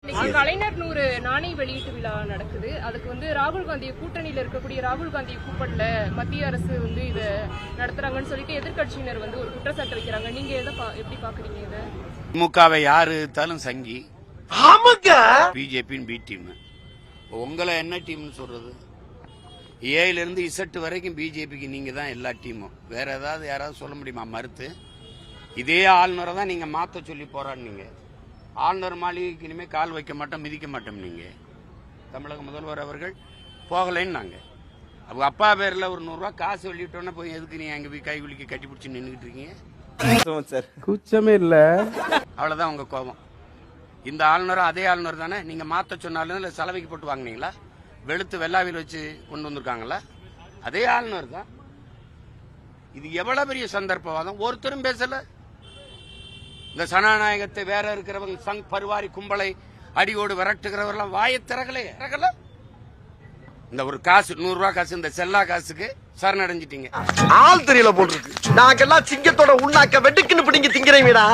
கலைஞர் 100 நாணய வெளியீட்டு விழா நடக்குது. அதுக்கு ராகுல் காந்தி கூட்டணியில இருக்கக்கூடிய ராகுல் காந்தி கூப்பிடல, மத்திய அரசு இத நடத்துறாங்கன்னு சொல்லிட்டு எதிர்கட்சியினர் ஒரு குற்றச்சாட்டு வைக்கிறாங்க. நீங்க எப்படி பாக்குறீங்க இத? திமுகவை யாரு இருந்தாலும் சங்கி, பிஜேபி பி டீம். உங்களை என்ன டீம்னு சொல்றது? ஏல இருந்து இசட் வரைக்கும் பிஜேபிக்கு நீங்க தான் எல்லா டீமும். வேற ஏதாவது யாராவது சொல்ல முடியுமா மறுத்து? இதே ஆளுநரை தான் நீங்க மாத்த சொல்லி போராடினீங்க. ஆளுநர் மாளிகைக்கு இனிமே கால் வைக்க மாட்டோம், மிதிக்க மாட்டோம். நீங்க தமிழக முதல்வர் அவர்கள் போகலைன்னு நாங்க அவங்க அப்பா பேர்ல ஒரு 100 ரூபாய் காசு வெளியிட்டோன்னா போய் எதுக்கு நீ அங்க போய் கைகுலிக்கு கட்டி பிடிச்சி நின்றுட்டு இருக்கீங்க? கூச்சமே இல்ல. அவ்வளவுதான் உங்க கோபம். இந்த ஆளுநரும் அதே ஆளுநர் தானே. நீங்க மாத்த சொன்னாலும் இல்ல செலவைக்கு போட்டு வாங்கினீங்களா? வெளுத்து வெள்ளாவில் வச்சு கொண்டு வந்திருக்காங்களா? அதே ஆளுநர் தான். இது எவ்வளவு பெரிய சந்தர்ப்பவாதம். ஒருத்தரும் பேசல. இந்த சனாநாயகத்தை வேற இருக்கிறவங்க சங் பரிவாரி கும்பலை அடியோடு விரட்டுகிறவர்கள் வாயை திறகல. இந்த ஒரு காசு 100 ரூபாய் காசு, இந்த செல்லா காசுக்கு சரணடைஞ்சிட்டீங்க. ஆள் தெரியல போட்டுருக்கு. நாங்கெல்லாம் சிங்கத்தோட உண்ணாக்க வெட்டுக்குன்னு பிடிங்க திங்கிறீங்கடா.